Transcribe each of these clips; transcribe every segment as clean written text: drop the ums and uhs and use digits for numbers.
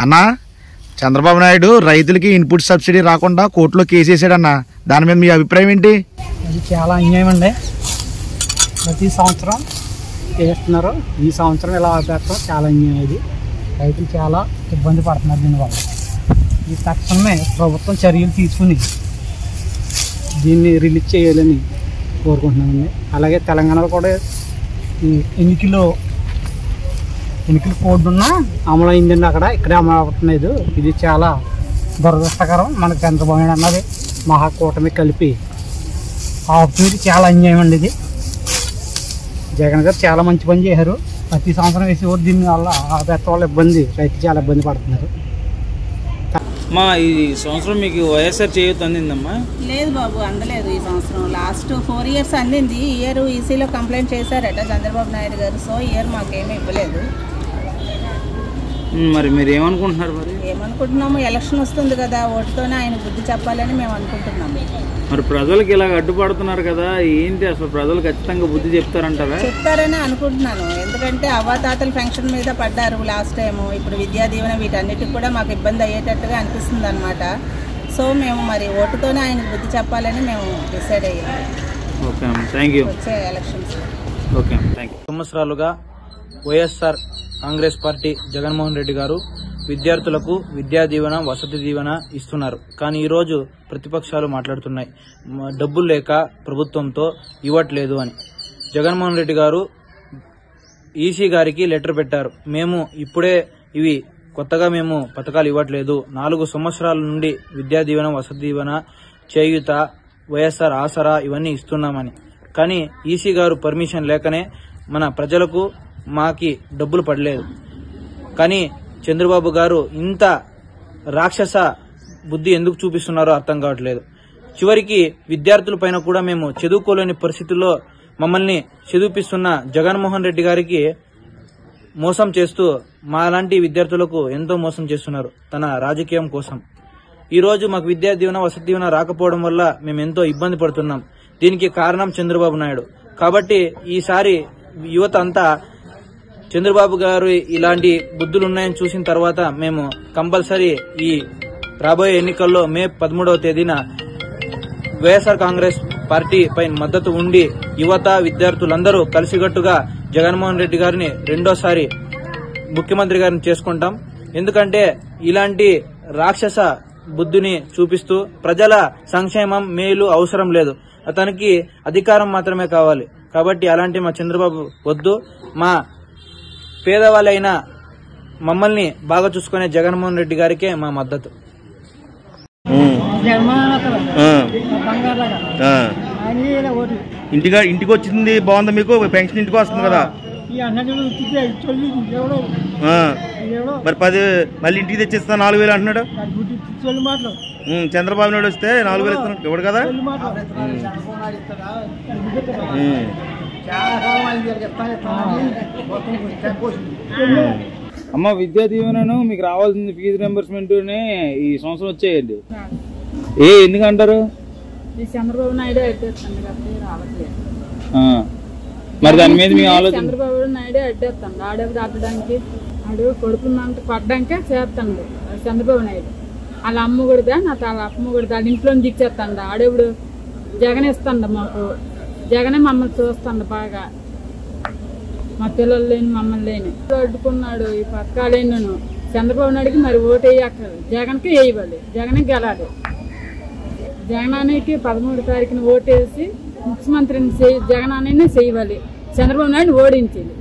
అన్నా చంద్రబాబు నాయుడు రైతులకి input subsidy రాకుండా కోర్టులో కేసు వేసాడన్న, దాని మీద మీ అభిప్రాయం ఏంటి? అది చాలా అన్యాయం అండి. ప్రతి సంవత్సరం చేస్తున్నారు, ఈ సంవత్సరం ఇలా ఆపేస్తాం, చాలా అన్యాయం. ఇది రైతులు చాలా ఇబ్బంది పడుతున్నారు దీనివల్ల. ఈ తక్షణమే ప్రభుత్వం చర్యలు తీసుకుని దీన్ని రిలీజ్ చేయాలని కోరుకుంటున్నామండి. అలాగే తెలంగాణలో కూడా ఈ ఎన్నికల కోడ్ ఉన్నా అమలు అయిందండి, ఇక్కడే అమలు అవుతున్నది. ఇది చాలా దురదృష్టకరం. మనకు చంద్రబాబు నాయుడు అన్నది మహాకూటమి కలిపి ఆపుతుంది, చాలా అన్యాయం అండి. ఇది జగన్ గారు చాలా మంచి పని చేశారు. ప్రతి సంవత్సరం వేసేవారు, దీని వల్ల ఆపేత వల్ల ఇబ్బంది, రైతు చాలా ఇబ్బంది పడుతున్నారు. మా ఈ సంవత్సరం మీకు వైఎస్ఆర్ చేయొద్దు అందిందమ్మా? లేదు బాబు, అందలేదు. ఈ సంవత్సరం లాస్ట్ 4 years అందింది. ఈ ఇయర్ ఈసీలో కంప్లైంట్ చేశారట చంద్రబాబు నాయుడు గారు. సో ఇయర్ మాకేమీ ఇవ్వలేదు. మరి మీరు ఏమనుకుంటున్నారు? మరి ఏమనుకుంటున్నాము, ఎలక్షన్ వస్తుంది కదా, ఓటుతోనే ఆయన బుద్ధి చెప్పాలని మేము అనుకుంటున్నాము. మరి ప్రజలకు ఇలా అడ్డుపడుతున్నారు కదా, ఏంటి అసలు ప్రజలు ఖచ్చితంగా బుద్ధి చెప్తారంటారా? చెప్తారని అనుకుంటున్నాను. ఎందుకంటే అవ్వాతాతల పెన్షన్ మీద పడ్డారు లాస్ట్ టైము. ఇప్పుడు విద్యా దీవెన వీటన్నిటికి కూడా మాకు ఇబ్బంది అయ్యేటట్టుగా అనిపిస్తుంది అనమాట. సో మేము మరి ఓటుతోనే ఆయనకు బుద్ధి చెప్పాలని మేము డిసైడ్ అయ్యాము. Okay, thank you. వచ్చే ఎలక్షన్స్. Okay, thank you. సంవత్సరాలుగా వైఎస్ఆర్ కాంగ్రెస్ పార్టీ జగన్మోహన్ రెడ్డి గారు విద్యార్థులకు విద్యా దీవెన, వసతి దీవెన ఇస్తున్నారు. కానీ ఈరోజు ప్రతిపక్షాలు మాట్లాడుతున్నాయి డబ్బులు లేక ప్రభుత్వంతో ఇవ్వట్లేదు అని. జగన్మోహన్ రెడ్డి గారు ఈసీ గారికి లెటర్ పెట్టారు. మేము ఇప్పుడే ఇవి కొత్తగా మేము పథకాలు ఇవ్వట్లేదు, 4 సంవత్సరాల నుండి విద్యా దీవెన, వసతి దీవెన, చేయూత, వైఎస్ఆర్ ఆసరా ఇవన్నీ ఇస్తున్నామని. కానీ ఈసీ గారు పర్మిషన్ లేకనే మన ప్రజలకు మాకి డబ్బులు పడలేదు. కానీ చంద్రబాబు గారు ఇంత రాక్షస బుద్ధి ఎందుకు చూపిస్తున్నారో అర్థం కావట్లేదు. చివరికి విద్యార్థుల పైన కూడా మేము చదువుకోలేని పరిస్థితుల్లో మమ్మల్ని చదివిపిస్తున్న జగన్మోహన్ రెడ్డి గారికి మోసం చేస్తూ మాలాంటి విద్యార్థులకు ఎంతో మోసం చేస్తున్నారు తన రాజకీయం కోసం. ఈ రోజు మాకు విద్యా దీవెన, వసతి దీవెన రాకపోవడం వల్ల మేము ఎంతో ఇబ్బంది పడుతున్నాం. దీనికి కారణం చంద్రబాబు నాయుడు. కాబట్టి ఈసారి యువత అంతా చంద్రబాబు గారు ఇలాంటి బుద్ధులు ఉన్నాయని చూసిన తర్వాత మేము కంపల్సరీ ఈ రాబోయే ఎన్నికల్లో మే 13వ తేదీన వైఎస్ఆర్ కాంగ్రెస్ పార్టీ పై మద్దతు ఉండి యువత, విద్యార్థులందరూ కలిసికట్టుగా జగన్మోహన్ రెడ్డి గారిని రెండోసారి ముఖ్యమంత్రి గారిని చేసుకుంటాం. ఎందుకంటే ఇలాంటి రాక్షస బుద్ధిని చూపిస్తూ ప్రజల సంక్షేమం, మేలు అవసరం లేదు, అతనికి అధికారం మాత్రమే కావాలి. కాబట్టి అలాంటి మా చంద్రబాబు వద్దు. మా పేదవాళ్ళైనా మమ్మల్ని బాగా చూసుకునే జగన్మోహన్ రెడ్డి గారికే మా మద్దతు. ఇంటికి వచ్చింది బాగుందా మీకు? పెన్షన్ ఇంటికి వస్తుంది కదా, మరి 10 మళ్ళీ ఇంటికి తెచ్చిస్తా 4,000 అంటున్నాడు. చంద్రబాబు నాయుడు వస్తే 4,000 ఇస్తున్నాడు ఇవ్వడు కదా. అమ్మ, విద్యా దీవెనను మీకు రావాల్సింది ఫీజు రియంబర్స్మెంట్ ఈ సంవత్సరం వచ్చేయండి. ఎందుకంటారు? చంద్రబాబు నాయుడు అడ్డేస్తాను కాబట్టి రావట్లేదు. మరి దాని మీద మీ ఆలోచన? చంద్రబాబు నాయుడు అడ్డేస్తాడు, ఆడేవి దాటడానికి, ఆడు కొడుకున్నంత కొట్టడానికే చేస్తాడు చంద్రబాబు నాయుడు. వాళ్ళ అమ్మ కొడిదా, నా వాళ్ళ అమ్మ కొడిదా, వాళ్ళ ఇంట్లో దిక్చేస్తాడు. ఆడేవుడు జగన్ ఇస్తాడు మాకు, జగనే మమ్మల్ని చూస్తాడు బాగా. మా పిల్లలు లేని, మమ్మల్ని లేని అడ్డుకున్నాడు. ఈ పథకాలేను చంద్రబాబు నాయుడికి మరి ఓటు వేయక్కర్లేదు, జగన్కి వేయవాలి, జగనే గెలాలి. జగనానికి 13వ తారీఖున ఓటేసి ముఖ్యమంత్రిని జగనాన్ని చేయాలి, చంద్రబాబు నాయుడు ఓడించాలి.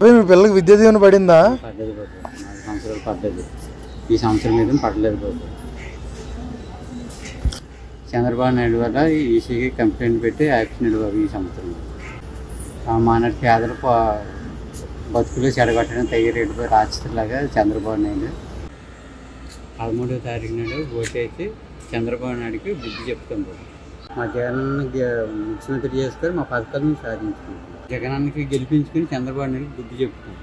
మీ పిల్లలకి విద్యా దీవెన పడిందా? పడ్డది బాబు, 4 సంవత్సరాలు పడ్డది. ఈ సంవత్సరం మీద పడలేదు బాబు. చంద్రబాబు నాయుడు వల్ల ఈసీకి కంప్లైంట్ పెట్టి యాక్షన్ బాబు. ఈ సంవత్సరం మానటి పేదలు బతుకులు చెడగొట్టడం తయారైపోయి రాక్షసులాగా చంద్రబాబు నాయుడు 13వ తారీఖు నాడు ఓటేసి చంద్రబాబు నాయుడికి బుద్ధి చెప్తాం బాబు. మా జగనాన్ని ముఖ్యమంత్రి చేసుకొని మా పథకాలను సాధించుకుంటాం. జగనానికి గెలిపించుకుని చంద్రబాబు నాయుడికి బుద్ధి చెప్తాం.